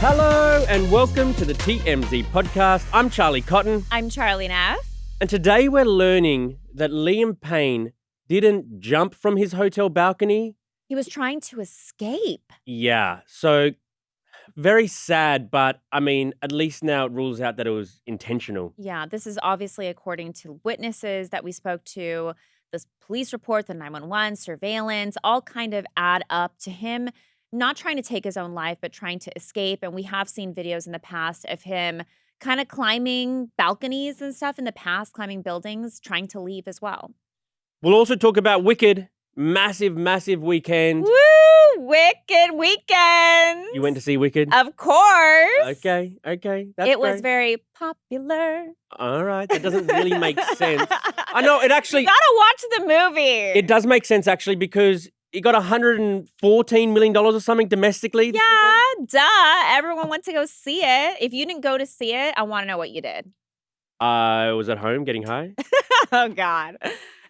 Hello and welcome to the TMZ podcast. I'm Charlie Cotton. I'm Charlie Neff. And today we're learning that Liam Payne didn't jump from his hotel balcony. He was trying to escape. Yeah, so very sad, but I mean, at least now it rules out that it was intentional. Yeah, this is obviously according to witnesses that we spoke to. This police report, the 911, surveillance, all kind of add up to him not trying to take his own life, but trying to escape. And we have seen videos in the past of him kind of climbing balconies and stuff in the past, climbing buildings, trying to leave as well. We'll also talk about Wicked. Massive, massive weekend. Woo! Wicked weekend. You went to see Wicked? Of course. Okay. That's it was great. very popular. All right, that doesn't really make sense. I know, it actually... You gotta watch the movie. It does make sense, actually, because it got $114 million or something domestically. Yeah, duh. Everyone went to go see it. If you didn't go to see it, I want to know what you did. I was at home getting high. Oh, God.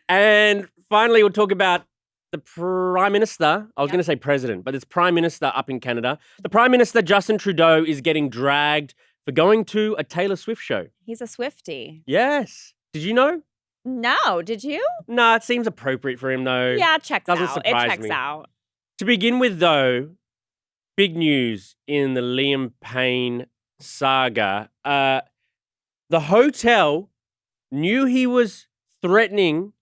And finally, we'll talk about the Prime Minister. I was going to say president, but it's Prime Minister up in Canada. The Prime Minister, Justin Trudeau, is getting dragged for going to a Taylor Swift show. He's a Swiftie. Yes. Did you know? No, did you? No, it seems appropriate for him, though. Yeah, it checks Doesn't out. surprise It checks me. out. To begin with, though, big news in the Liam Payne saga. The hotel knew he was threatening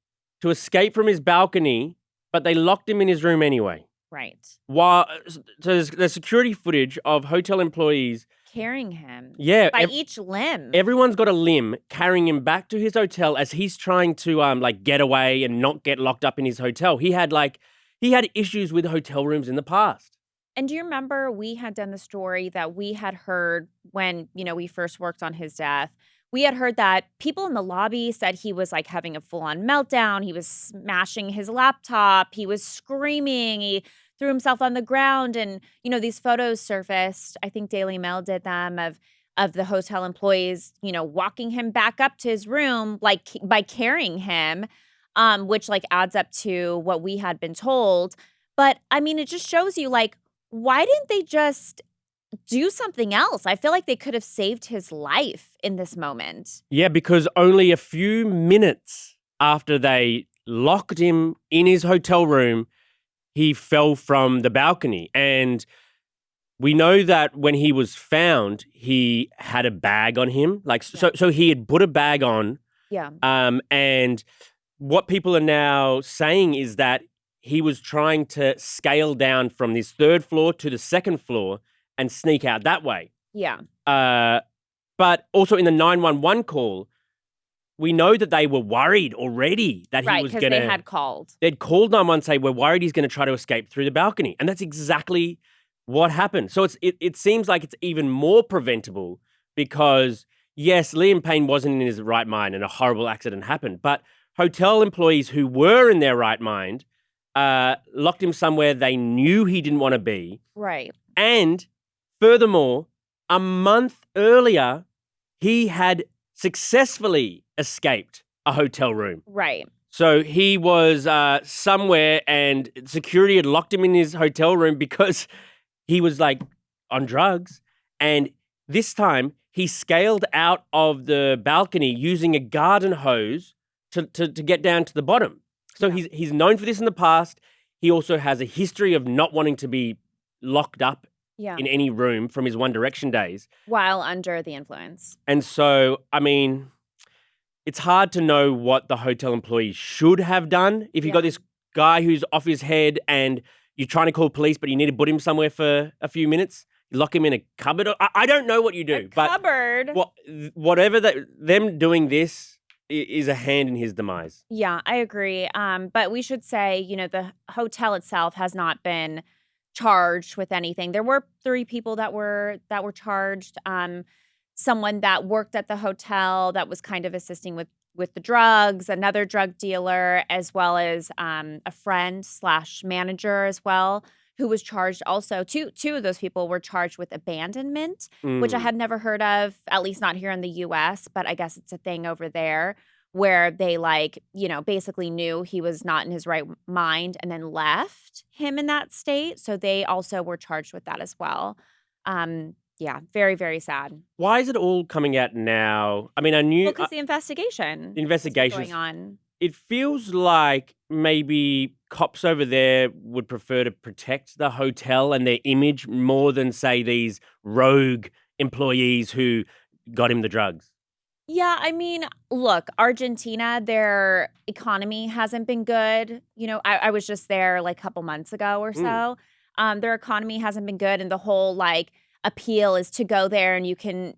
to escape from his balcony, but they locked him in his room anyway. Right. So there's security footage of hotel employees Carrying him. Yeah. By each limb. Everyone's got a limb carrying him back to his hotel as he's trying to get away and not get locked up in his hotel. He had issues with hotel rooms in the past. And do you remember we had done the story that we had heard when, we first worked on his death? We had heard that people in the lobby said he was like having a full-on meltdown. He was smashing his laptop. He was screaming. He threw himself on the ground. And, these photos surfaced. I think Daily Mail did them of the hotel employees, walking him back up to his room, like by carrying him, which like adds up to what we had been told. But I mean, it just shows you like, why didn't they just do something else? I feel like they could have saved his life in this moment. Yeah, because only a few minutes after they locked him in his hotel room, he fell from the balcony. And we know that when he was found, he had a bag on him. So he had put a bag on. Yeah. And what people are now saying is that he was trying to scale down from this third floor to the second floor and sneak out that way. Yeah. But also in the 911 call, we know that they were worried already that he was going to... Right, because they had called. They'd called 911 and say, we're worried he's going to try to escape through the balcony. And that's exactly what happened. So it seems like it's even more preventable because, yes, Liam Payne wasn't in his right mind and a horrible accident happened. But hotel employees who were in their right mind locked him somewhere they knew he didn't want to be. Right. And furthermore, a month earlier, he had successfully escaped a hotel room. Right. So he was somewhere and security had locked him in his hotel room because he was like on drugs. And this time he scaled out of the balcony using a garden hose to get down to the bottom. So he's known for this in the past. He also has a history of not wanting to be locked up in any room from his One Direction days. While under the influence. And so, I mean, it's hard to know what the hotel employees should have done. If you got this guy who's off his head and you're trying to call police, but you need to put him somewhere for a few minutes, you lock him in a cupboard. I don't know what you do. Cupboard. Whatever them doing this is a hand in his demise. Yeah, I agree. But we should say, the hotel itself has not been charged with anything. There were 3 people that were charged. Someone that worked at the hotel that was kind of assisting with the drugs, another drug dealer, as well as a friend/manager as well, who was charged also. Two of those people were charged with abandonment, which I had never heard of, at least not here in the U.S., but I guess it's a thing over there where they basically knew he was not in his right mind and then left him in that state. So they also were charged with that as well. Yeah, very, very sad. Why is it all coming out now? I mean, I knew Well, because the investigation the is investigations. going on. It feels like maybe cops over there would prefer to protect the hotel and their image more than, say, these rogue employees who got him the drugs. Yeah, I mean, look, Argentina, their economy hasn't been good. I was just there like a couple months ago or Mm. so. Their economy hasn't been good, and the whole like appeal is to go there and you can,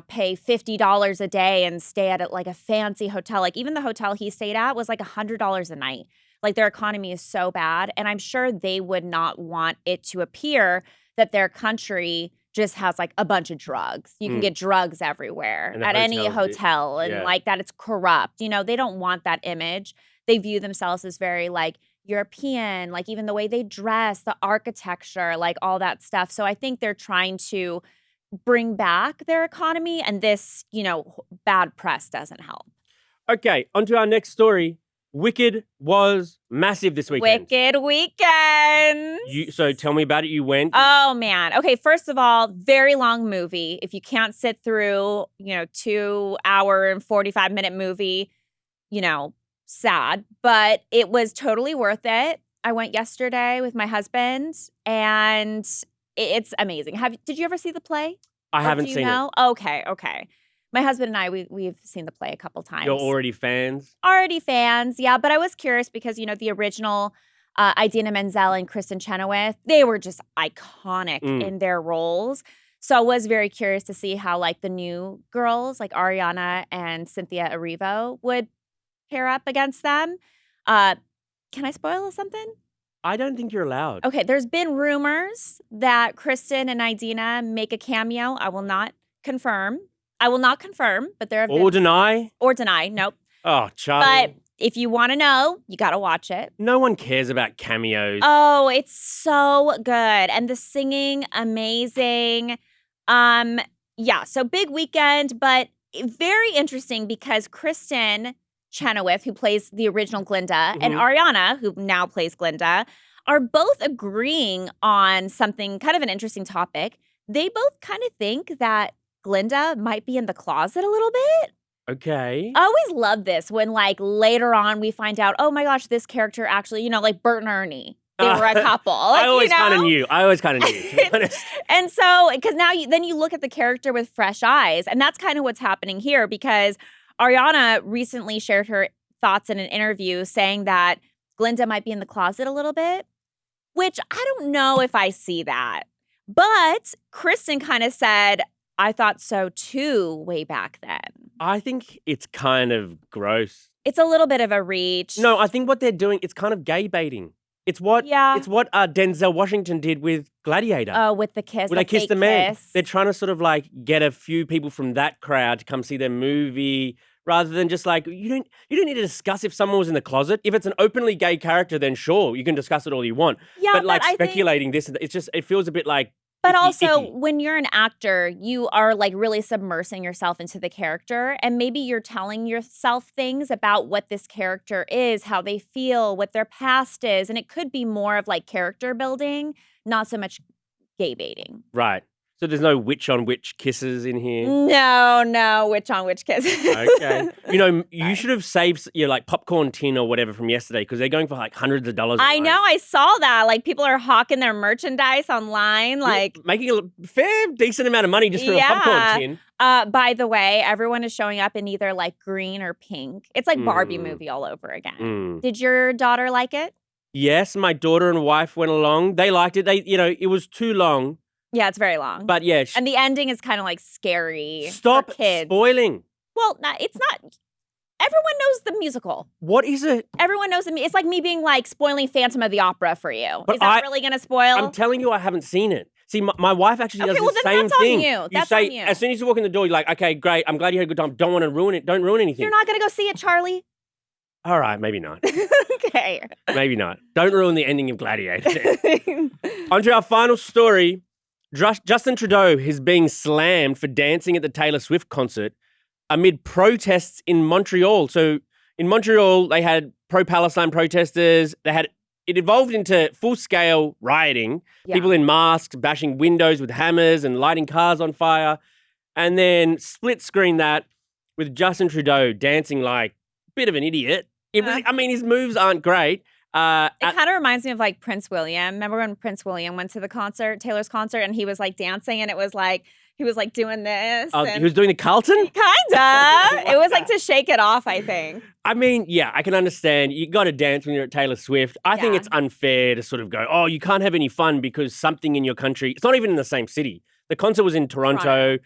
pay $50 a day and stay at like a fancy hotel. Like even the hotel he stayed at was like $100 a night. Like their economy is so bad, and I'm sure they would not want it to appear that their country just has like a bunch of drugs. You can get drugs everywhere And the at any hotels, hotel, and yeah. like that it's corrupt. They don't want that image. They view themselves as very like European, like even the way they dress, the architecture, like all that stuff. So I think they're trying to bring back their economy, and this, bad press doesn't help. Okay, on to our next story. Wicked was massive this weekend. Wicked weekend. So tell me about it. You went. Oh, man. Okay, first of all, very long movie. If you can't sit through, 2-hour and 45-minute movie, sad. But it was totally worth it. I went yesterday with my husband, and it's amazing. Did you ever see the play? I haven't seen it. Okay. My husband and I, we've seen the play a couple times. You're already fans? Already fans, yeah. But I was curious because, the original Idina Menzel and Kristen Chenoweth, they were just iconic in their roles. So I was very curious to see how, like, the new girls, like Ariana and Cynthia Erivo, would pair up against them. Can I spoil something? I don't think you're allowed. Okay, there's been rumors that Kristen and Idina make a cameo. I will not confirm, but there have been... Or deny? Or deny, nope. Oh, Charlie. But if you want to know, you got to watch it. No one cares about cameos. Oh, it's so good. And the singing, amazing. Yeah, so big weekend, but very interesting because Kristen Chenoweth, who plays the original Glinda, and Ariana, who now plays Glinda, are both agreeing on something kind of an interesting topic. They both kind of think that Glinda might be in the closet a little bit. Okay. I always love this when, like, later on we find out, oh my gosh, this character actually, like Bert and Ernie, they were a couple. Like, I always kind of knew. To be honest. And so, because now then you look at the character with fresh eyes, and that's kind of what's happening here because Ariana recently shared her thoughts in an interview saying that Glinda might be in the closet a little bit, which I don't know if I see that. But Kristen kind of said, I thought so too way back then. I think it's kind of gross. It's a little bit of a reach. No, I think what they're doing, it's kind of gay baiting. It's what Denzel Washington did with Gladiator. Oh, with the kiss. When they kissed the man. They're trying to sort of like get a few people from that crowd to come see their movie rather than just like, you don't need to discuss if someone was in the closet. If it's an openly gay character, then sure, you can discuss it all you want. Yeah, but like speculating this, it feels a bit like But also, icky. When you're an actor, you are like really submersing yourself into the character, and maybe you're telling yourself things about what this character is, how they feel, what their past is, and it could be more of like character building, not so much gay baiting. Right. So there's no witch on witch kisses in here? No, witch on witch kisses. Okay. You should have saved your like popcorn tin or whatever from yesterday because they're going for like hundreds of dollars. I know, I saw that. Like people are hawking their merchandise online. Like making a fair, decent amount of money just for a popcorn tin. By the way, everyone is showing up in either like green or pink. It's like Barbie movie all over again. Did your daughter like it? Yes, my daughter and wife went along. They liked it. It was too long. Yeah, it's very long. But yeah. And the ending is kind of like scary. Stop for kids. Spoiling. Well, it's not. Everyone knows the musical. What is it? Everyone knows it's like me being like spoiling Phantom of the Opera for you. Is that really going to spoil? I'm telling you, I haven't seen it. See, my wife actually does the same that's thing. On you. That's on you. As soon as you walk in the door, you're like, okay, great. I'm glad you had a good time. Don't want to ruin it. Don't ruin anything. You're not going to go see it, Charlie? All right, maybe not. Okay. Maybe not. Don't ruin the ending of Gladiator. On to our final story. Justin Trudeau is being slammed for dancing at the Taylor Swift concert amid protests in Montreal. So in Montreal, they had pro-Palestine protesters. They had it evolved into full-scale rioting, Yeah. people in masks bashing windows with hammers and lighting cars on fire, and then split screen that with Justin Trudeau dancing like a bit of an idiot. I mean, his moves aren't great. It kind of reminds me of like Prince William. Remember when Prince William went to the concert, Taylor's concert, and he was like dancing, and it was like he was like doing this. He was doing the Carlton? Kinda. It was like to shake it off, I think. I mean, yeah, I can understand. You got to dance when you're at Taylor Swift. I think Yeah. it's unfair to sort of go, oh, you can't have any fun because something in your country. It's not even in the same city. The concert was in Toronto.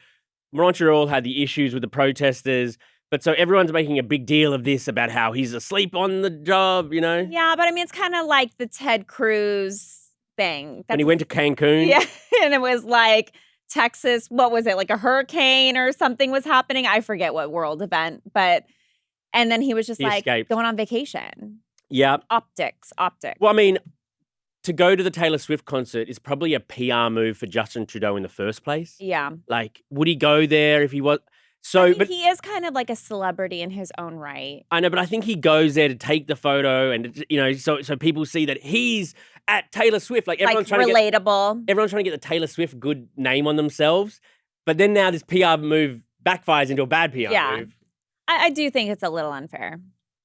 Montreal had the issues with the protesters. But so everyone's making a big deal of this about how he's asleep on the job, you know? Yeah, but I mean, it's kind of like the Ted Cruz thing. When he went to Cancun. Yeah, and it was like Texas, what was it, like a hurricane or something was happening? I forget what world event, and then he was just He like escaped. going on vacation. Yeah. Optics. Well, I mean, to go to the Taylor Swift concert is probably a PR move for Justin Trudeau in the first place. Yeah. Like, would he go there if he was? So, I mean, but he is kind of like a celebrity in his own right. I know, but I think he goes there to take the photo, and you know, so people see that he's at Taylor Swift. Like everyone's Like relatable. everyone's trying to get the Taylor Swift good name on themselves. But then now this PR move backfires into a bad PR move. I do think it's a little unfair.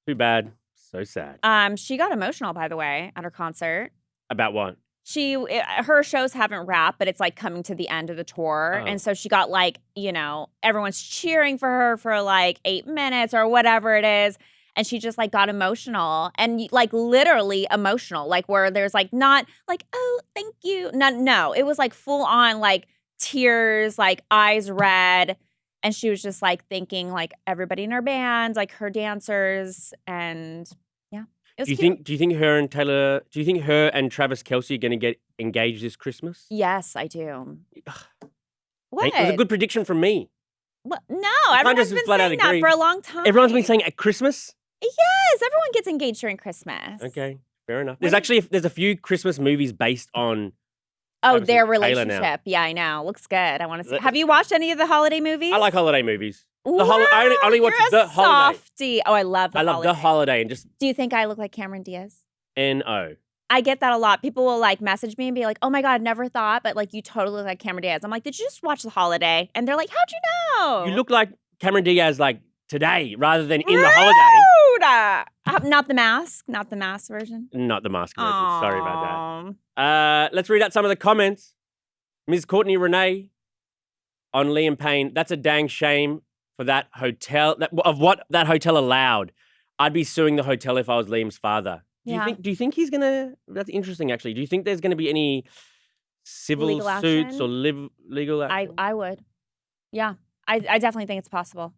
Too bad. So sad. She got emotional, by the way, at her concert. About what? Her shows haven't wrapped, but it's like coming to the end of the tour. Oh. And so she got like, you know, everyone's cheering for her for like 8 minutes or whatever it is. And she just like got emotional and like literally emotional, like where there's like not like, oh, thank you. No, it was like full on like tears, like eyes red. And she was just like thanking like everybody in her band, like her dancers. And yeah, it was cute. Do you think her and Travis Kelce are going to get engaged this Christmas? Yes, I do. What? It was a good prediction from me. What? No, everyone's been saying that for a long time. Everyone's been saying at Christmas? Yes, everyone gets engaged during Christmas. Okay, fair enough. There's a few Christmas movies based on Travis their relationship. Now. Yeah, I know. Looks good. I want to see. Have you watched any of the holiday movies? I like holiday movies. Wow, I only watch The Holiday. Softie. Oh, I love The Holiday. I love The Holiday and just Do you think I look like Cameron Diaz? N.O. I get that a lot. People will like message me and be like, "Oh my god, never thought, but like you totally look like Cameron Diaz." I'm like, "Did you just watch The Holiday?" And they're like, "How'd you know?" You look like Cameron Diaz like today rather than in The Holiday. Not the mask version. Not the mask version. Sorry about Aw. that. Let's read out some of the comments. Ms. Courtney Renee on Liam Payne. That's a dang shame for that hotel, of what that hotel allowed. I'd be suing the hotel if I was Liam's father. Do you think he's gonna? That's interesting, actually. Do you think there's gonna be any civil Legal suits action? or legal action? I would. Yeah, I definitely think it's possible.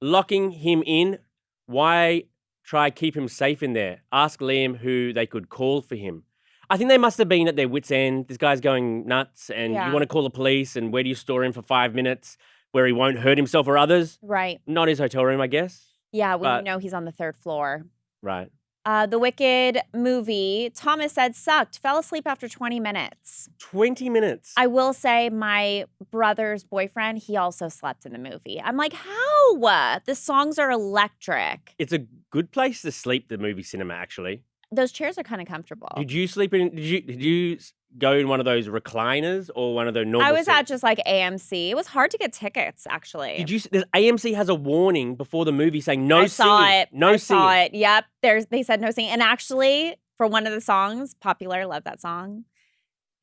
Locking him in. Why try keep him safe in there? Ask Liam who they could call for him. I think they must have been at their wits' end. This guy's going nuts, and you want to call the police, and where do you store him for 5 minutes where he won't hurt himself or others? Right. Not his hotel room, I guess. Yeah, you know he's on the 3rd floor. Right. The Wicked movie, Thomas said, sucked. Fell asleep after 20 minutes. 20 minutes? I will say my brother's boyfriend, he also slept in the movie. I'm like, how? The songs are electric. It's a good place to sleep, the movie cinema, actually. Those chairs are kind of comfortable. Did you sleep in? Did you go in one of those recliners or one of those normal? I was seats? at just like AMC. It was hard to get tickets, actually. Did you? AMC has a warning before the movie saying no singing. Saw it. No singing. Saw it. Yep. They said no singing. And actually, for one of the songs, popular, love that song.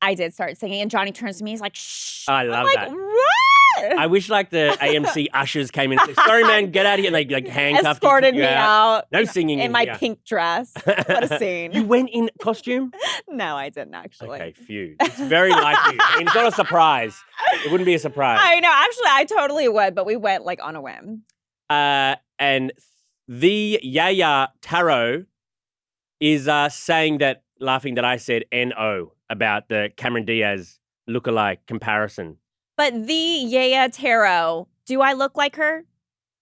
I did start singing, and Johnny turns to me. He's like, "Shh." I love that. What? I wish like the AMC ushers came in and said, "Sorry, man, get out of here," and they like handcuffed escorted you me out. No singing in my here. pink dress. What a scene! You went in costume? No, I didn't actually. Okay, phew. It's very like you. I mean, it's not a surprise. It wouldn't be a surprise. I know. Actually, I totally would, but we went like on a whim. And the Yaya Taro is saying that, laughing that I said N-O about the Cameron Diaz lookalike comparison. But the Yaya Taro, do I look like her?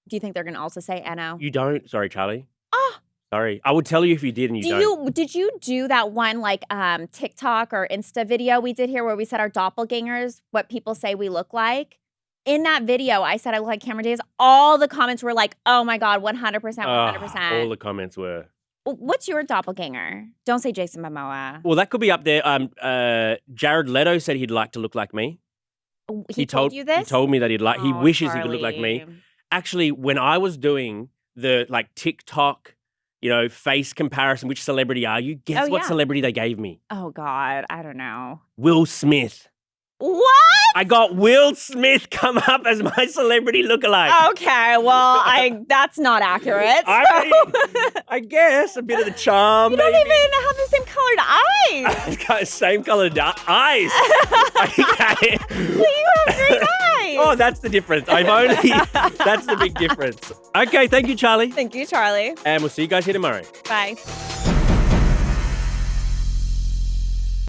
Do you think they're going to also say N-O? You don't. Sorry, Charlie. Oh. Sorry. I would tell you if you did and you don't. Did you do that one like TikTok or Insta video we did here where we said our doppelgangers, what people say we look like? In that video, I said I look like Cameron Diaz. All the comments were like, oh my God, 100%, 100%. All the comments were What's your doppelganger? Don't say Jason Momoa. Well, that could be up there. Jared Leto said he'd like to look like me. He told you this? He told me that he Oh, wishes he could look like me. Charlie. Actually, when I was doing the TikTok, face comparison, which celebrity are you? Guess what yeah. celebrity they gave me? Oh, God. I don't know. Will Smith. What? I got Will Smith come up as my celebrity lookalike. Okay, well, that's not accurate. I guess a bit of the charm. You don't even have the same colored eyes. It's got the same colored eyes. Okay. You have green eyes. Oh, that's the difference. That's the big difference. Okay, thank you, Charlie. Thank you, Charlie. And we'll see you guys here tomorrow. Bye.